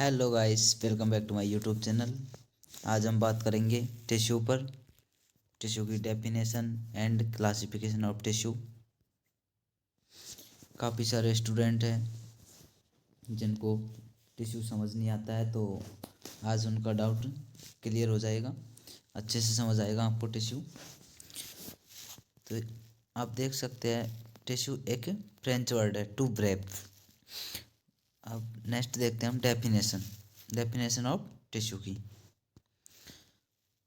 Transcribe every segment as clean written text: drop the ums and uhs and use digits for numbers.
Hello guys, welcome back to my YouTube channel. आज हम बात करेंगे टिश्यू पर, टिश्यू की definition and classification of tissue. काफ़ी सारे स्टूडेंट हैं जिनको टिश्यू समझ नहीं आता है, तो आज उनका डाउट क्लियर हो जाएगा, अच्छे से समझ आएगा आपको टिश्यू। तो आप देख सकते हैं टिश्यू एक फ्रेंच वर्ड है, टू ब्रेथ। अब नेक्स्ट देखते हैं हम डेफिनेशन ऑफ टिश्यू की।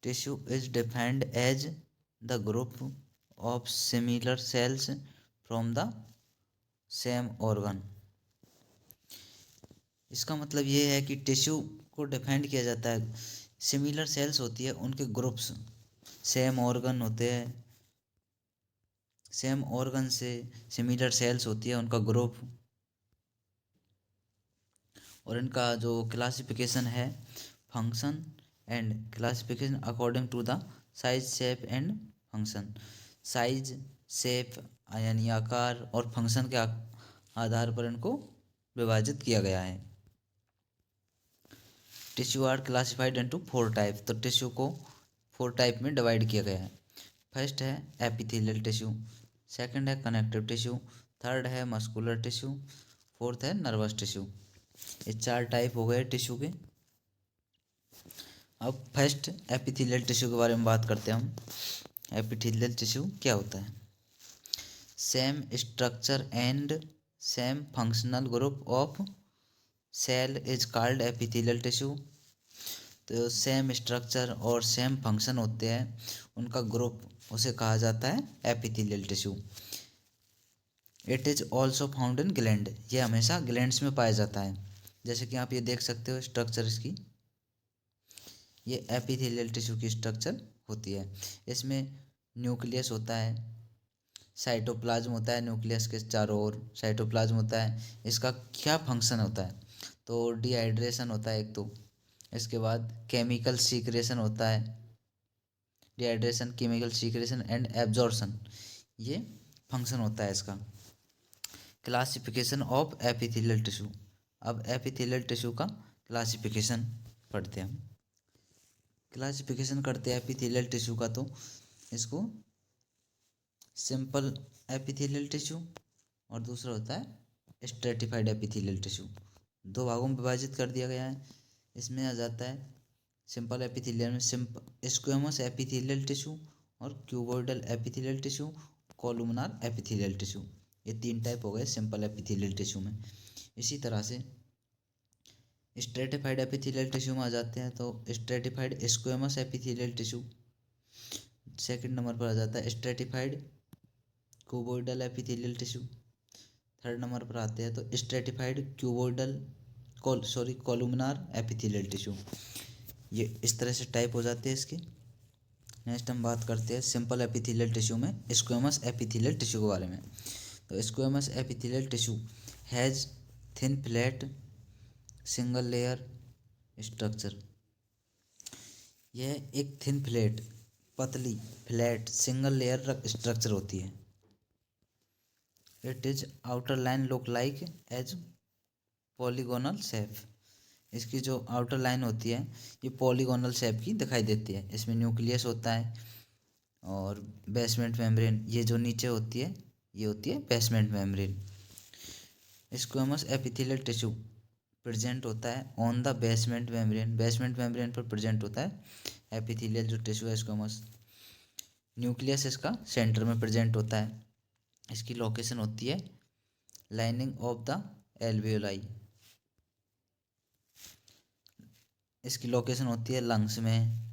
Tissue is defined as the group of similar cells from the same organ। इसका मतलब ये है कि टिश्यू को डिफाइंड किया जाता है, सिमिलर सेल्स होती है उनके ग्रुप्स, सेम ऑर्गन होते हैं, सेम ऑर्गन से सिमिलर सेल्स होती है उनका ग्रुप, और इनका जो क्लासिफिकेशन है function and classification according to the size shape and function. Size, shape यानी आकार और फंक्शन के आधार पर इनको विभाजित किया गया है। Tissue are classified into 4 type. तो टिश्यू को 4 टाइप में डिवाइड किया गया है। फर्स्ट है एपिथेलियल टिश्यू, सेकंड है कनेक्टिव टिश्यू, थर्ड है मस्कुलर टिश्यू, फोर्थ है नर्वस टिश्यू। ये 4 टाइप हो गए टिश्यू के। अब फर्स्ट एपिथेलियल टिश्यू के बारे में बात करते हैं हम। एपिथेलियल टिश्यू क्या होता है? Same structure and same functional group of cell is called epithelial tissue. तो सेम स्ट्रक्चर और सेम फंक्शन होते हैं, उनका ग्रुप, उसे कहा जाता है epithelial tissue. It is also found in gland. ये हमेशा ग्लैंड्स में पाया जाता है। जैसे कि आप ये देख सकते हो स्ट्रक्चर इसकी, ये एपिथेलियल टिश्यू की स्ट्रक्चर होती है। इसमें न्यूक्लियस होता है, साइटोप्लाज्म होता है, न्यूक्लियस के चारों ओर साइटोप्लाज्म होता है। इसका क्या फंक्शन होता है? तो डिहाइड्रेशन होता है एक तो, इसके बाद केमिकल सीक्रेशन होता है, dehydration, chemical secretion and absorption, ये फंक्शन होता है इसका। Classification of epithelial tissue. अब एपिथेलियल टिश्यू का क्लासिफिकेशन पढ़ते हैं हम। क्लासिफिकेशन करते हैं एपिथेलियल टिश्यू का, तो इसको सिंपल एपिथेलियल टिश्यू और दूसरा होता है स्ट्रेटिफाइड एपिथेलियल टिश्यू। 2 भागों में विभाजित कर दिया गया है। इसमें आ जाता है सिंपल एपिथेलियल में स्क्वेमस एपिथेलियल टिश्यू और cuboidal epithelial tissue, columnar epithelial tissue. ये 3 टाइप हो गए सिंपल एपिथेलियल टिश्यू में। इसी तरह से स्ट्रेटिफाइड एपिथेलियल टिश्यू में आ जाते हैं, तो stratified squamous epithelial tissue second number पर आ जाता है, stratified cuboidal epithelial tissue third number पर आते हैं, तो stratified cuboidal columnar epithelial tissue. ये इस तरह से टाइप हो जाते हैं इसके। नेक्स्ट हम बात करते हैं सिंपल एपिथेलियल टिश्यू में स्क्वेमस एपिथेलियल टिश्यू के बारे में। तो squamous epithelial tissue has thin flat single layer structure. यह एक थिन फ्लैट, पतली फ्लैट सिंगल लेयर स्ट्रक्चर होती है। It is outer line look like as polygonal shape. इसकी जो आउटर लाइन होती है ये पॉलीगोनल शेप की दिखाई देती है। इसमें न्यूक्लियस होता है और बेसमेंट मेम्ब्रेन, ये जो नीचे होती है ये होती है basement membrane. Squamous epithelial tissue present होता है on the basement membrane, basement membrane पर प्रेजेंट होता है एपिथेलियल जो टिश्यू है स्क्वेमस। न्यूक्लियस इसका सेंटर में प्रेजेंट होता है। इसकी लोकेशन होती है लाइनिंग ऑफ द एल्वियोलाई। इसकी लोकेशन होती है लंग्स में।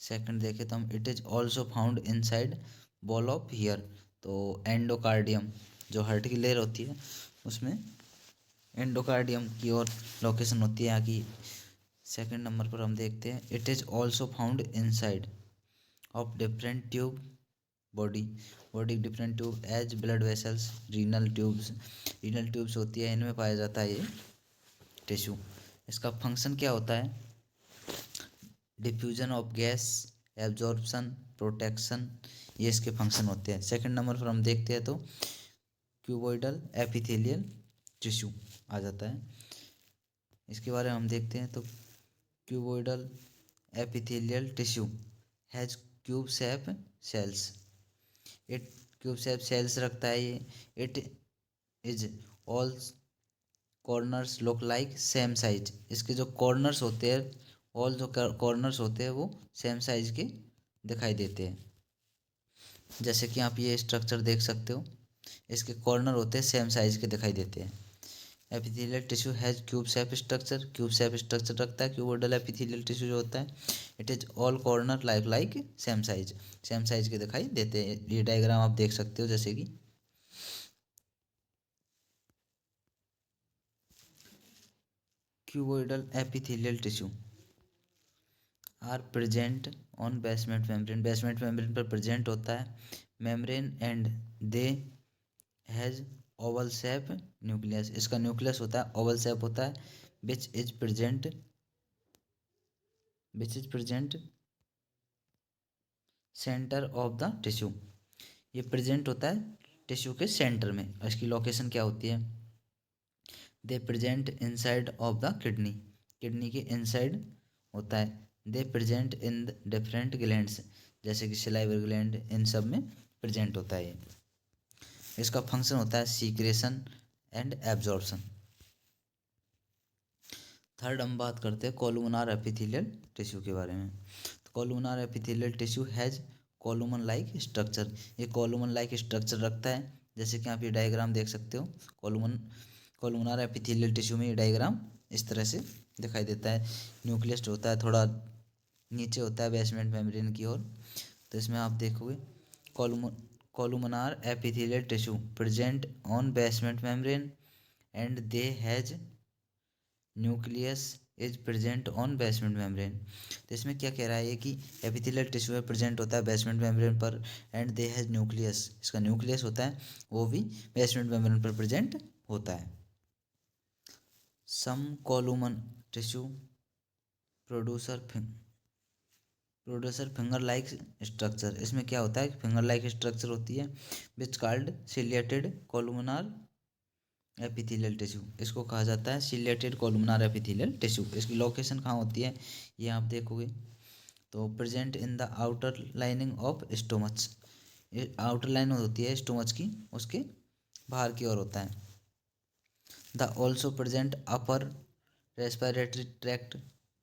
सेकंड देखें तो हम, it is also found inside ball of here. तो एंडोकार्डियम, जो हार्ट की लेयर होती है उसमें एंडोकार्डियम की ओर लोकेशन होती है यहाँ की। सेकंड नंबर पर हम देखते हैं, it is also found inside of different tube body, different tube as blood vessels, renal tubes होती है, इनमें पाया जाता है ये टिश्यू। इसका फंक्शन क्या होता है? Diffusion of gas, absorption, protection, ये इसके फंक्शन होते हैं। सेकंड नंबर पर हम देखते हैं तो क्यूबोइडल एपिथेलियल टिश्यू आ जाता है। इसके बारे में हम देखते हैं। तो cuboidal epithelial tissue has cube shape cells, it cube shape cells रखता है ये। It is all corners look like same size, इसके जो कॉर्नर्स होते हैं, ऑल जो कॉर्नर्स होते हैं वो सेम साइज के दिखाई देते हैं। जैसे कि आप ये स्ट्रक्चर देख सकते हो, इसके कॉर्नर होते हैं सेम साइज के दिखाई देते हैं। Epithelial tissue has cube shape structure, cube shape structure रखता है क्यूबोइडल एपिथेलियल टिश्यू जो होता है। It is all corner like same size के दिखाई देते हैं। ये डायग्राम आप देख सकते हो, जैसे कि cuboidal epithelial tissue are present on basement membrane, basement membrane पर प्रेजेंट होता है membrane, and they has oval shape nucleus, इसका न्यूक्लियस होता है ओवल शेप होता है। Which is present centre of the tissue, ये प्रेजेंट होता है टिश्यू के सेंटर में। इसकी लोकेशन क्या होती है? दे present inside of the kidney, kidney के इनसाइड होता है। दे प्रेजेंट इन डिफरेंट ग्लैंड्स, जैसे कि सलाइवर ग्लैंड, इन सब में प्रेजेंट होता है ये। इसका फंक्शन होता है सीक्रेशन एंड एब्जॉर्प्शन। थर्ड हम बात करते हैं कोलुमनार एपिथेलियल टिश्यू के बारे में। तो columnar epithelial tissue has column like structure, ये कोलुमन लाइक स्ट्रक्चर रखता है। जैसे कि आप ये डायग्राम देख सकते हो, कोलुमनार एपिथेलियल टिश्यू में ये डायग्राम इस तरह से दिखाई देता है। न्यूक्लियस होता है थोड़ा नीचे होता है बेसमेंट मेम्ब्रेन की ओर। तो इसमें आप देखोगे columnar epithelial tissue present on basement membrane and they has nucleus is present on basement membrane. तो इसमें क्या कह रहा है कि एपिथेलियल टिश्यू है प्रेजेंट होता है बेसमेंट मेम्ब्रेन पर, एंड दे हैज न्यूक्लियस, इसका न्यूक्लियस होता है वो भी बेसमेंट मेम्ब्रेन पर प्रेजेंट होता है। Some column tissue producer finger like structure, इसमें क्या होता है? फिंगर लाइक स्ट्रक्चर होती है which called ciliated columnar epithelial tissue, इसको कहा जाता है सिलिएटेड कोलुमनार एपिथेलियल टिश्यू। इसकी लोकेशन कहाँ होती है ये आप देखोगे। तो present in the outer lining of stomach, ये आउटर लाइन होती है स्टोमच की, उसके बाहर की ओर होता है। The also present upper respiratory tract,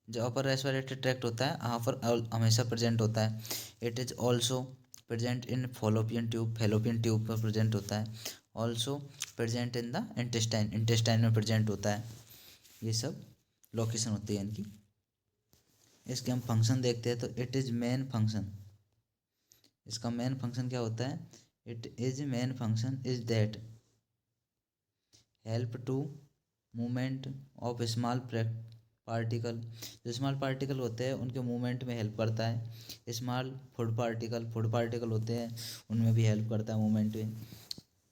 जो अपर रेस्पिरेटरी ट्रैक्ट होता है यहाँ पर हमेशा प्रेजेंट होता है। It is also present in Fallopian tube, fallopian tube पर प्रेजेंट होता है। Also present in the intestine, intestine में प्रेजेंट होता है। ये सब लोकेशन होती है इनकी। इसके हम फंक्शन देखते हैं। तो इट इज मेन फंक्शन, इसका मेन फंक्शन क्या होता है? It is main function is that help to movement of small particle, जो स्मॉल पार्टिकल होते हैं उनके मूवमेंट में हेल्प करता है। स्मॉल फूड पार्टिकल होते हैं, उनमें भी हेल्प करता है मूवमेंट में।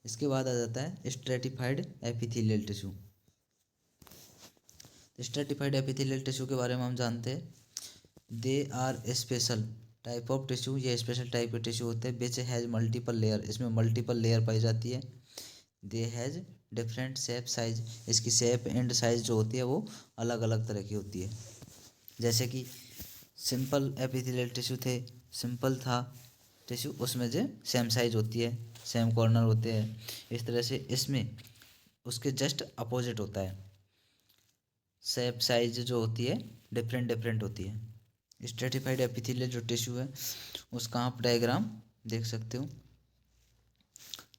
इसके बाद आ जाता है stratified epithelial tissue. Stratified epithelial tissue के बारे में हम जानते हैं। They are special type of tissue, ये स्पेशल टाइप के टिश्यू होते हैं विच हैज़ मल्टीपल लेयर, इसमें मल्टीपल लेयर पाई जाती है। They has different shape size, इसकी शेप एंड साइज जो होती है वो अलग अलग तरह की होती है। जैसे कि सिंपल एपिथेलियल टिश्यू थे, सिंपल था टिश्यू, उसमें जो सेम साइज होती है, सेम कॉर्नर होते हैं। इस तरह से इसमें उसके जस्ट अपोजिट होता है, शेप साइज जो होती है डिफरेंट डिफरेंट होती है। स्ट्रेटिफाइड एपिथेलियल जो टिश्यू है उसका आप डायग्राम देख सकते हो।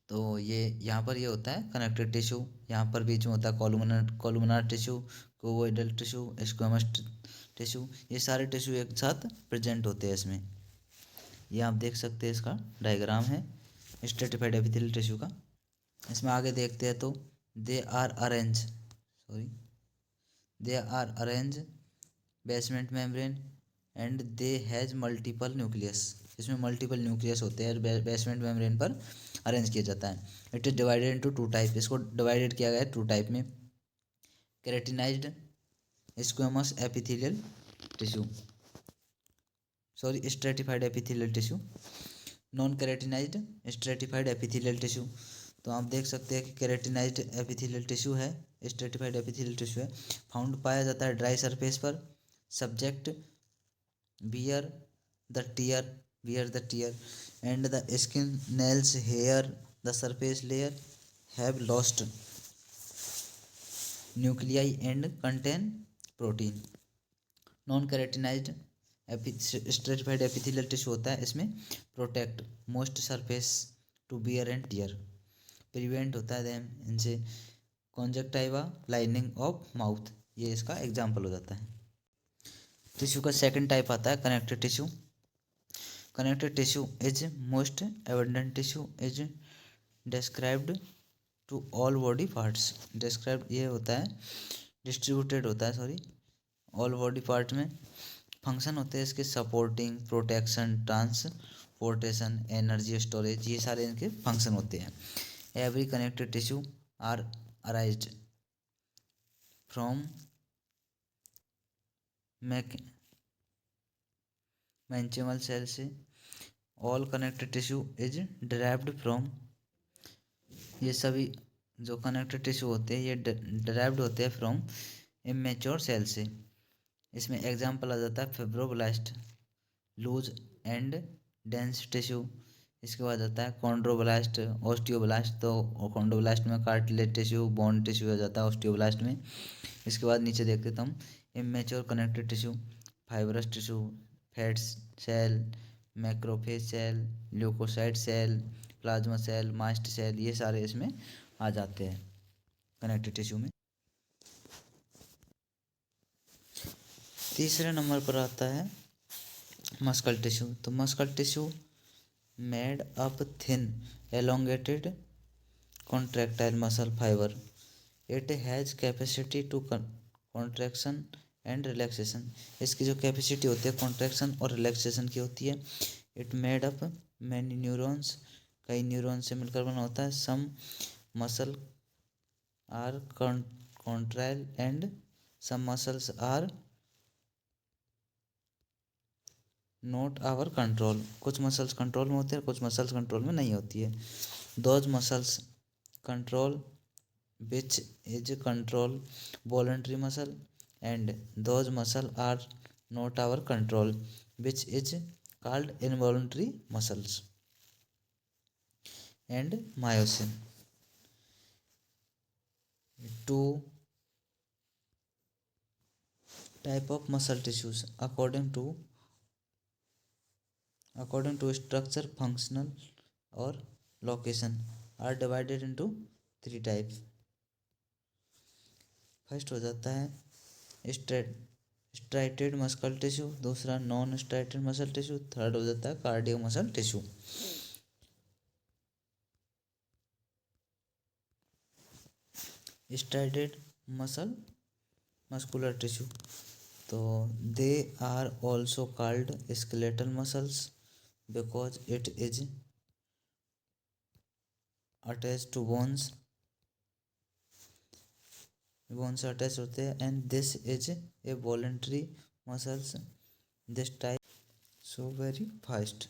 तो ये यहाँ पर ये होता है कनेक्टेड टिश्यू, यहाँ पर बीच में होता है columnar tissue, cuboidal tissue, squamous tissue, ये सारे टिश्यू एक साथ प्रेजेंट होते हैं इसमें। ये आप देख सकते हैं, इसका डायग्राम है स्ट्रेटिफाइड एपिथेलियल टिश्यू का। इसमें आगे देखते हैं तो they are arrange basement membrane and they has multiple nucleus, इसमें मल्टीपल न्यूक्लियस होते हैं बेसमेंट मेम्ब्रेन पर अरेंज किया जाता है। It is divided into two type, इसको डिवाइडेड किया गया है टू टाइप में। Keratinized squamous epithelial tissue, sorry stratified epithelial tissue, non keratinized stratified epithelial tissue. तो आप देख सकते हैं कि केराटिनाइज्ड एपिथेलियल टिश्यू है, स्ट्रेटिफाइड एपिथेलियल टिश्यू है, फाउंड पाया जाता है ड्राई सरफेस पर। Subject bear the tear and the skin, nails, hair, the surface layer have lost nuclei and contain protein. Non keratinized stratified epithelial tissue होता है, इसमें protect most surface to bear and tear, prevent होता है them इनसे कॉन्जक्टाइवा, lining of mouth, ये इसका example हो जाता है। टिश्यू का सेकंड टाइप आता है connective tissue. Connective tissue is most abundant tissue is described to all body parts. Describe ये होता है, डिस्ट्रीब्यूटेड होता है, सॉरी, ऑल बॉडी पार्ट में। फंक्शन होते हैं इसके supporting, protection, transportation, energy storage, ये सारे इनके फंक्शन होते हैं। Every connected tissue are arised from mesenchymal cell से। All connected tissue is derived from, ये सभी जो कनेक्टेड टिश्यू होते हैं ये डिराइव्ड होते हैं फ्रॉम इमेच्योर सेल से। इसमें एग्जाम्पल आ जाता है fibroblast, loose and dense tissue. इसके बाद आता है कॉन्ड्रोब्लास्ट, ऑस्टियोब्लास्ट, तो कॉन्ड्रोब्लास्ट में कार्टिलेज टिश्यू, बोन टिश्यू आ जाता है ऑस्टियोब्लास्ट में। इसके बाद नीचे देखते हैं हम immature connected tissue, fibrous tissue, fat cell, macrophage cell, leucocyte cell, plasma cell, mast cell, ये सारे इसमें आ जाते हैं कनेक्टिव टिश्यू में। तीसरे नंबर पर आता है मस्कल टिश्यू। तो muscle tissue made up thin elongated contractile muscle fibre, it has capacity to contraction and relaxation. इसकी जो कैपेसिटी होती है कॉन्ट्रैक्शन और रिलैक्सेशन की होती है। It made up many neurons, कई न्यूरॉन से मिलकर बना होता है। Some muscle are contractile and some muscles are not our control, कुछ मसल्स कंट्रोल में होते हैं, कुछ मसल्स कंट्रोल में नहीं होती है। Those muscles control which is control voluntary muscle and those muscle are not our control which is called involuntary muscles and myosin. Two type of muscle tissues according to structure, functional और location are divided into 3 types। First हो जाता है striated muscle tissue, दूसरा non striated muscle tissue, third हो जाता है cardio muscle tissue. Striated muscular tissue, तो they are also called skeletal muscles because it is attached to bones attached होते हैं and this is a voluntary muscles, this type so very fast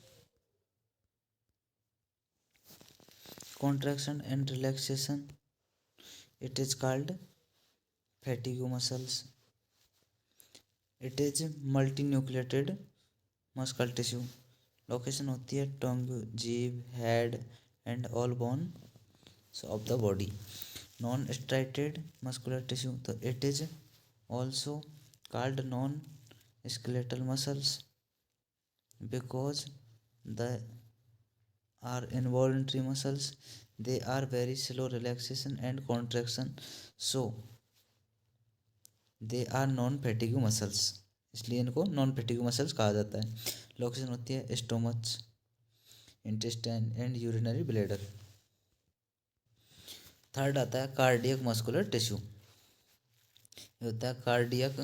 contraction and relaxation, it is called fatigue muscles। it is multinucleated muscle tissue, location होती है tongue, जीभ, head and all bones of the body. Non striated muscular tissue, तो it is also called non skeletal muscles because they are involuntary muscles, they are very slow relaxation and contraction, so they are non fatigue muscles, इसलिए इनको non fatigue muscles कहा जाता है। Location होती है stomach, intestine and urinary bladder. Third आता है cardiac muscular tissue. ये होता है cardiac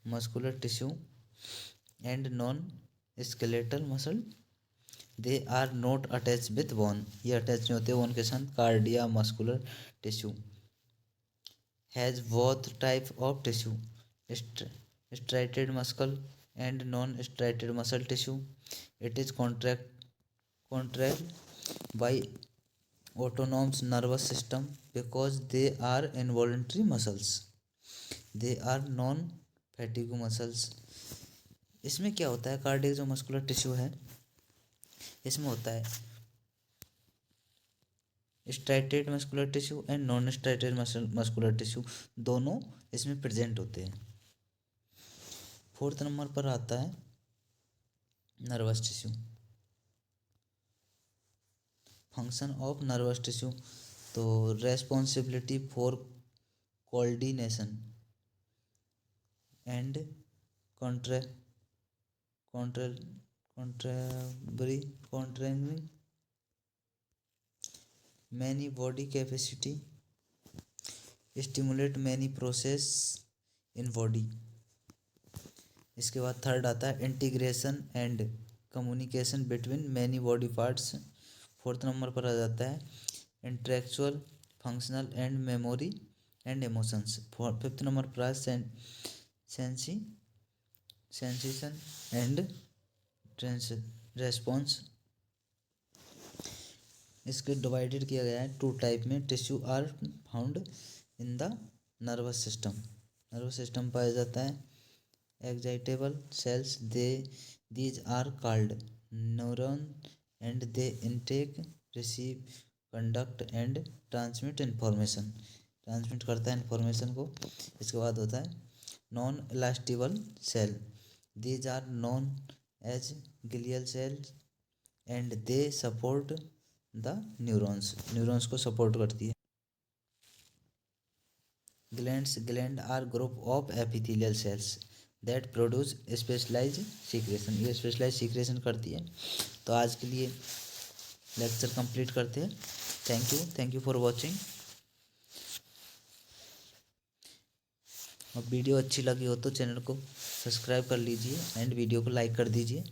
muscular tissue and non skeletal muscle, they are not attach with bone, ये अटैच नहीं होते बोन के साथ। Cardia muscular tissue has both type of tissue, striated muscle and non-striated muscle tissue, it is contract by autonomous nervous system because they are involuntary muscles. They are non fatigue muscles. इसमें क्या होता है, cardiac जो muscular tissue है इसमें होता है striated muscular tissue and non striated muscular tissue, दोनों इसमें प्रेजेंट होते हैं। 4th नंबर पर आता है nervous tissue. Function of nervous tissue, तो responsibility for coordination and contra controlling many body capacity, stimulate many process in body. इसके बाद 3rd आता है integration and communication between many body parts. 4th number पर आ जाता है intellectual, functional and memory and emotions. 5th number पर है सेंसेशन एंड रेस्पॉन्स। इसके डिवाइडेड किया गया है 2 टाइप में। Tissue are found in the nervous system. Nervous system पाया जाता है excitable cells, these are called neuron and they intake, receive, conduct and transmit information. Transmit करता है इन्फॉर्मेशन को। इसके बाद होता है non elastible cell, these are known as glial cells and they support the neurons को सपोर्ट करती है। Gland are group of epithelial cells that produce specialize secretion, ये स्पेशलाइज सीक्रेशन करती है। तो आज के लिए लेक्चर कंप्लीट करते हैं। Thank you for watching. और वीडियो अच्छी लगी हो तो चैनल को सब्सक्राइब कर लीजिए एंड वीडियो को लाइक कर दीजिए।